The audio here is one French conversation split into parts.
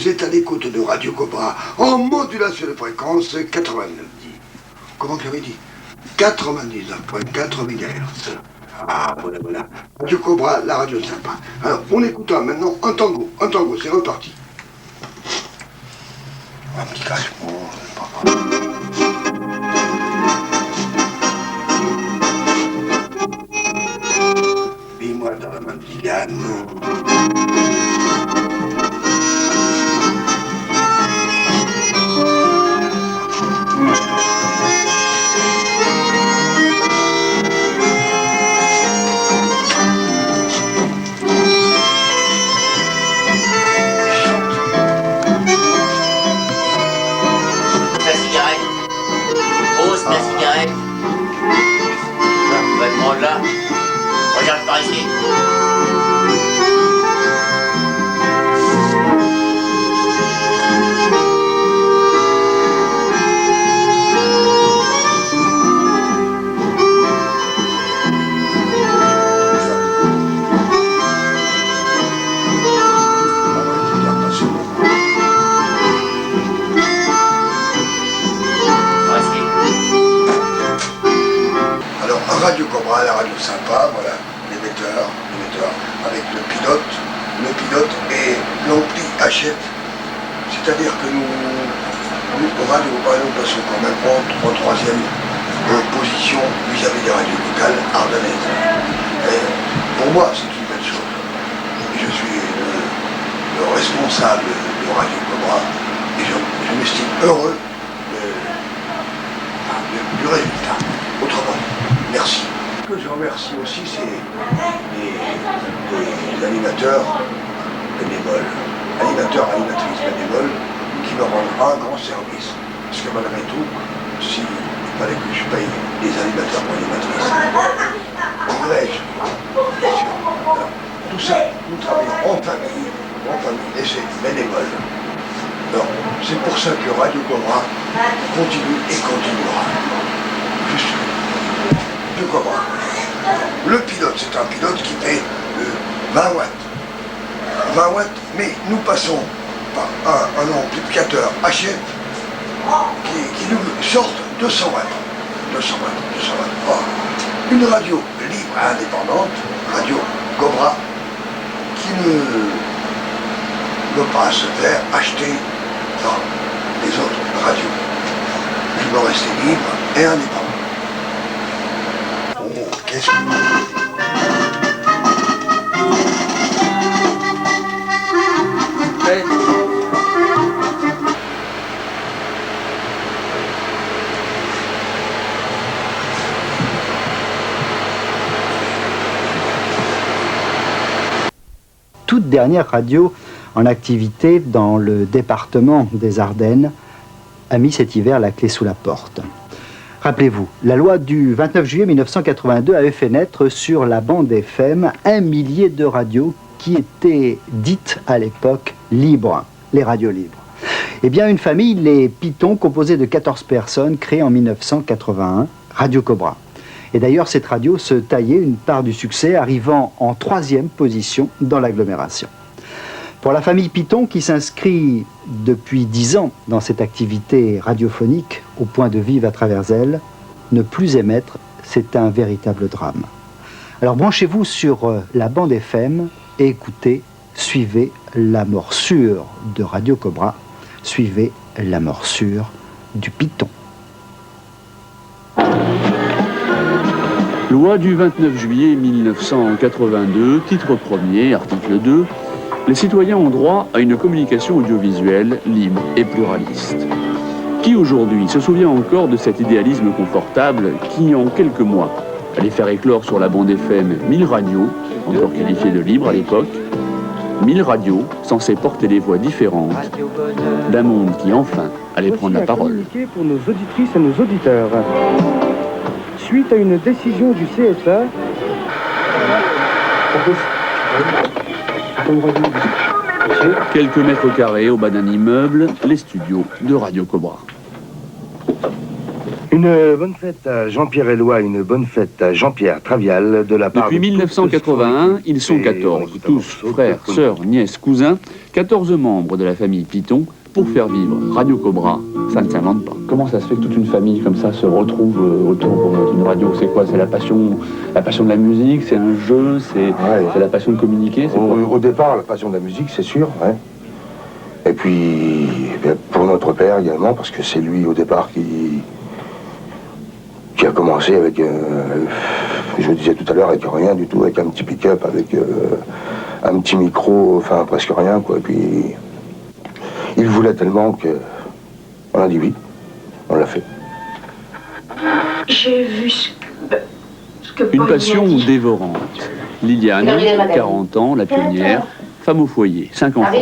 vous êtes à l'écoute de Radio Cobra en modulation de fréquence 89. Comment vous avez dit 99.4 MHz. Ah, voilà. Radio Cobra, la radio sympa. Alors, on écoutera maintenant un tango, c'est reparti. Un petit crachement, c'est pas grave. Mets-moi dans la main de Viviane. Là, regarde par ici. Radio Cobra, la radio sympa, voilà, l'émetteur, avec le pilote et l'ampli HF. C'est-à-dire que nous au Radio Cobra, nous passons quand même en troisième position vis-à-vis des radios locales ardennaises. Et pour moi, c'est une belle chose. Je suis le responsable de Radio Cobra et je m'estime heureux du résultat. Autrement, merci. Ce que je remercie aussi, c'est les animateurs bénévoles, animatrices bénévoles, qui me rendront un grand service. Parce que malgré tout, s'il fallait que je paye les animateurs ou animatrices, voudrais-je, bien sûr. Alors, tout ça, nous travaillons en famille, et c'est bénévole. Alors, c'est pour ça que Radio Cobra continue et continuera. Juste de Cobra. Le pilote, c'est un pilote qui fait 20 watts. 20 watts, mais nous passons par un amplificateur HF qui nous sortent 200 watts. 200 watts. Oh. Une radio libre et indépendante, Radio Cobra, qui ne veut pas se faire acheter par les autres radios. Je veux rester libre et indépendant. Oh, qu'est-ce que... Toute dernière radio en activité dans le département des Ardennes a mis cet hiver la clé sous la porte. Rappelez-vous, la loi du 29 juillet 1982 avait fait naître sur la bande FM 1 millier de radios qui étaient dites à l'époque libres, les radios libres. Eh bien, une famille, les Pitons, composée de 14 personnes, créée en 1981, Radio Cobra. Et d'ailleurs, cette radio se taillait une part du succès, arrivant en 3e position dans l'agglomération. Pour la famille Piton, qui s'inscrit depuis 10 ans dans cette activité radiophonique, au point de vivre à travers elle, ne plus émettre, c'est un véritable drame. Alors branchez-vous sur la bande FM et écoutez, suivez la morsure de Radio Cobra, suivez la morsure du Piton. Loi du 29 juillet 1982, titre 1er, article 2, les citoyens ont droit à une communication audiovisuelle libre et pluraliste. Qui aujourd'hui se souvient encore de cet idéalisme confortable qui, en quelques mois, allait faire éclore sur la bande FM 1000 radios, encore qualifiées de libres à l'époque, 1000 radios censées porter des voix différentes d'un monde qui, enfin, allait prendre la parole. Pour nos auditrices et nos auditeurs. Suite à une décision du CSA, quelques mètres carrés au bas d'un immeuble, les studios de Radio Cobra. Une bonne fête à Jean-Pierre Éloi, une bonne fête à Jean-Pierre Travial de la part Depuis de 1981, ils sont 14, tous frères, sœurs, nièces, cousins, 14 membres de la famille Piton pour faire vivre Radio Cobra. Ça ne s'invente pas. Comment ça se fait que toute une famille comme ça se retrouve autour d'une radio? C'est quoi? C'est la passion de la musique? C'est un jeu? C'est la passion de communiquer? Au départ, la passion de la musique, c'est sûr. Ouais. Et puis, pour notre père également, parce que c'est lui au départ qui a commencé avec, je le disais tout à l'heure, avec rien du tout, avec un petit pick-up, avec un petit micro, enfin presque rien, quoi. Et puis, il voulait tellement qu'on a dit oui, on l'a fait. J'ai vu ce que Une Paul passion m'a dit. dévorante. Liliane, 40 ans, la pionnière, femme au foyer, 5 enfants,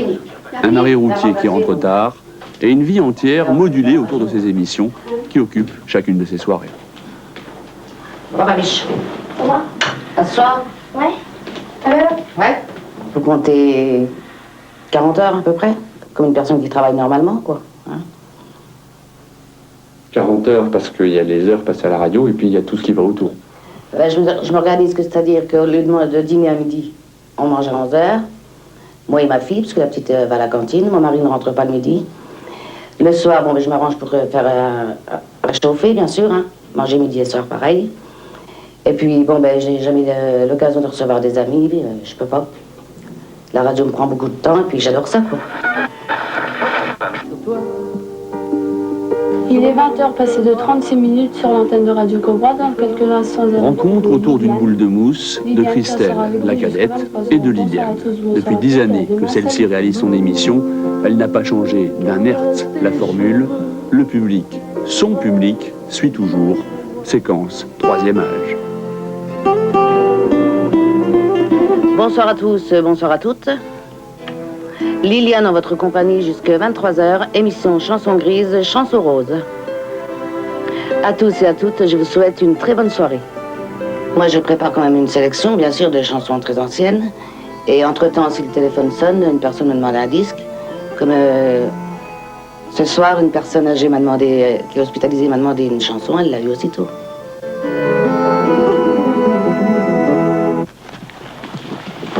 un arrêt routier qui rentre tard et une vie entière modulée autour de ses émissions qui occupent chacune de ses soirées. Bon, ma biche. Comment? Asseoir? Ouais. Ouais. Faut compter 40 heures à peu près, comme une personne qui travaille normalement, quoi. Hein? 40 heures parce qu'il y a les heures passées à la radio et puis il y a tout ce qui va autour. Je m'organise, c'est-à-dire qu'au lieu de dîner à midi, on mange à 11 heures. Moi et ma fille, parce que la petite va à la cantine. Mon mari ne rentre pas le midi. Le soir, bon, je m'arrange pour faire réchauffer, bien sûr. Hein. Manger midi et soir, pareil. Et puis, bon, j'ai jamais l'occasion de recevoir des amis. Je peux pas. La radio me prend beaucoup de temps et puis j'adore ça, quoi. Il est 20h passé de 36 minutes sur l'antenne de Radio Cobra dans quelques instants. Rencontre autour d'une boule de mousse de Christelle, la cadette, et de Liliane. Depuis 10 années que celle-ci réalise son émission, elle n'a pas changé d'un hertz la formule. Le public, son public, suit toujours. Séquence, 3e âge. Bonsoir à tous, bonsoir à toutes. Liliane en votre compagnie jusqu'à 23h, émission Chanson Grise, Chanson Rose. À tous et à toutes, je vous souhaite une très bonne soirée. Moi, je prépare quand même une sélection, bien sûr, de chansons très anciennes. Et entre-temps, si le téléphone sonne, une personne me demande un disque. Comme ce soir, une personne âgée m'a demandé, qui est hospitalisée, m'a demandé une chanson, elle l'a eu aussitôt.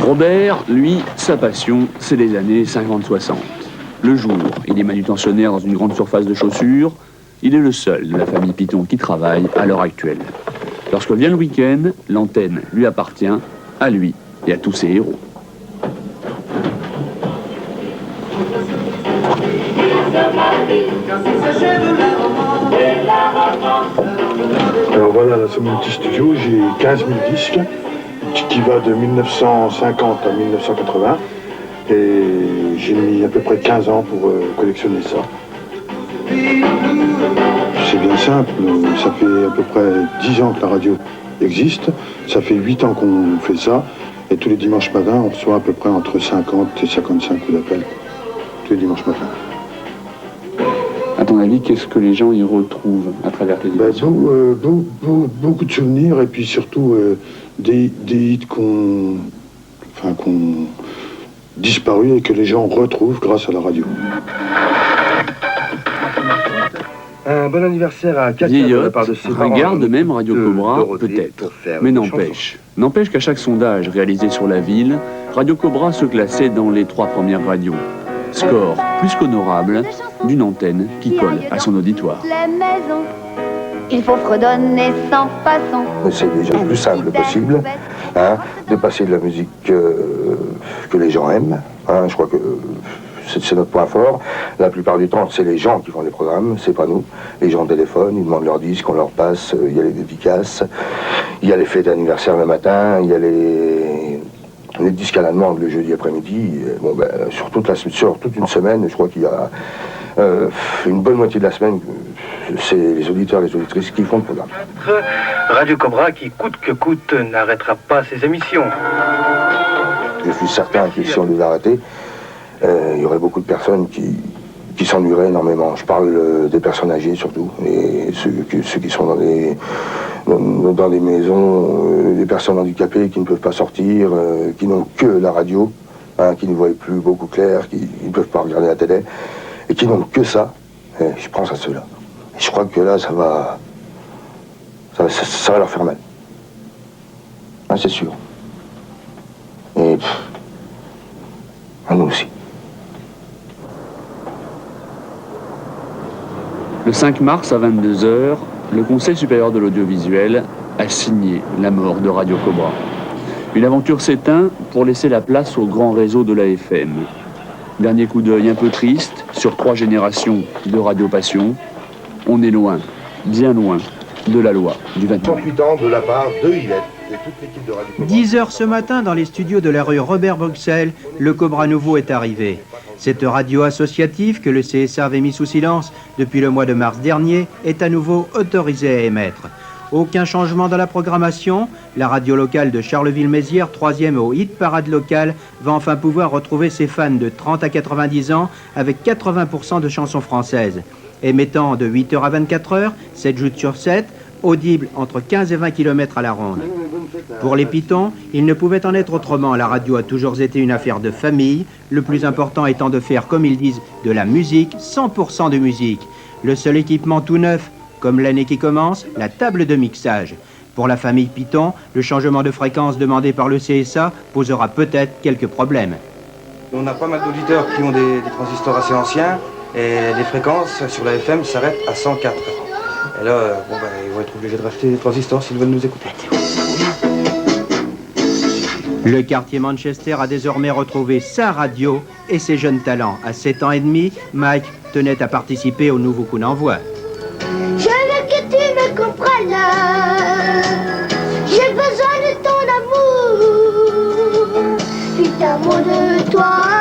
Robert, lui, sa passion, c'est les années 50-60. Le jour, il est manutentionnaire dans une grande surface de chaussures. Il est le seul de la famille Piton qui travaille à l'heure actuelle. Lorsque vient le week-end, l'antenne lui appartient, à lui et à tous ses héros. Alors voilà, là c'est mon petit studio, j'ai 15 000 disques qui va de 1950 à 1980 et j'ai mis à peu près 15 ans pour collectionner ça. C'est bien simple, ça fait à peu près 10 ans que la radio existe, ça fait 8 ans qu'on fait ça et tous les dimanches matins on reçoit à peu près entre 50 et 55 coups d'appel tous les dimanches matins. À ton avis, qu'est-ce que les gens y retrouvent à travers tes émissions? Beaucoup de souvenirs et puis surtout des hits qu'on disparu et que les gens retrouvent grâce à la radio. Un bon anniversaire à Katia de la part de ses parents. Regarde même Radio Cobra, peut-être. Mais n'empêche qu'à chaque sondage réalisé sur la ville, Radio Cobra se classait dans les 3 premières radios. Score plus qu'honorable d'une antenne qui colle à son auditoire. Il faut fredonner sans façon. C'est déjà le plus simple possible, hein, de passer de la musique que les gens aiment. Hein, je crois que c'est notre point fort. La plupart du temps, c'est les gens qui font les programmes, c'est pas nous. Les gens téléphonent, ils demandent leur disque, on leur passe, il y a les dédicaces, il y a les fêtes d'anniversaire le matin, il y a les disques à la demande le jeudi après-midi. Bon, sur toute une semaine, je crois qu'il y a une bonne moitié de la semaine, c'est les auditeurs et les auditrices qui font le programme. Radio Cobra, qui coûte que coûte, n'arrêtera pas ses émissions. Je suis certain que si on les arrêtait, il y aurait beaucoup de personnes qui s'ennuieraient énormément. Je parle des personnes âgées surtout, et ceux qui sont dans des maisons, des personnes handicapées qui ne peuvent pas sortir, qui n'ont que la radio, hein, qui ne voient plus beaucoup clair, qui ne peuvent pas regarder la télé, et qui n'ont que ça. Et je pense à ceux-là. Et je crois que là, ça va Ça va leur faire mal. Ah, c'est sûr. Et à nous aussi. Le 5 mars à 22h, le Conseil supérieur de l'audiovisuel a signé la mort de Radio Cobra. Une aventure s'éteint pour laisser la place au grand réseau de la FM. Dernier coup d'œil un peu triste sur 3 générations de Radio Passion. On est loin, bien loin, de la loi du 28. 38 ans de la part de Yvette et toute l'équipe de Radio Cobra. 10h ce matin, dans les studios de la rue Robert-Bruxelles, le Cobra nouveau est arrivé. Cette radio associative que le CSA avait mis sous silence depuis le mois de mars dernier est à nouveau autorisée à émettre. Aucun changement dans la programmation. La radio locale de Charleville-Mézières, 3e au hit parade locale, va enfin pouvoir retrouver ses fans de 30 à 90 ans avec 80% de chansons françaises. Émettant de 8h à 24h, 7 jours sur 7, audible entre 15 et 20 km à la ronde. Pour les Pitons, il ne pouvait en être autrement. La radio a toujours été une affaire de famille, le plus important étant de faire, comme ils disent, de la musique, 100% de musique. Le seul équipement tout neuf, comme l'année qui commence, la table de mixage. Pour la famille Piton, le changement de fréquence demandé par le CSA posera peut-être quelques problèmes. On a pas mal d'auditeurs qui ont des transistors assez anciens et les fréquences sur la FM s'arrêtent à 104. Et là, ils vont être obligés de racheter des transistors s'ils veulent nous écouter. Le quartier Manchester a désormais retrouvé sa radio et ses jeunes talents. À 7 ans et demi, Mike tenait à participer au nouveau coup d'envoi. Je veux que tu me comprennes. J'ai besoin de ton amour. Putain, mot de toi.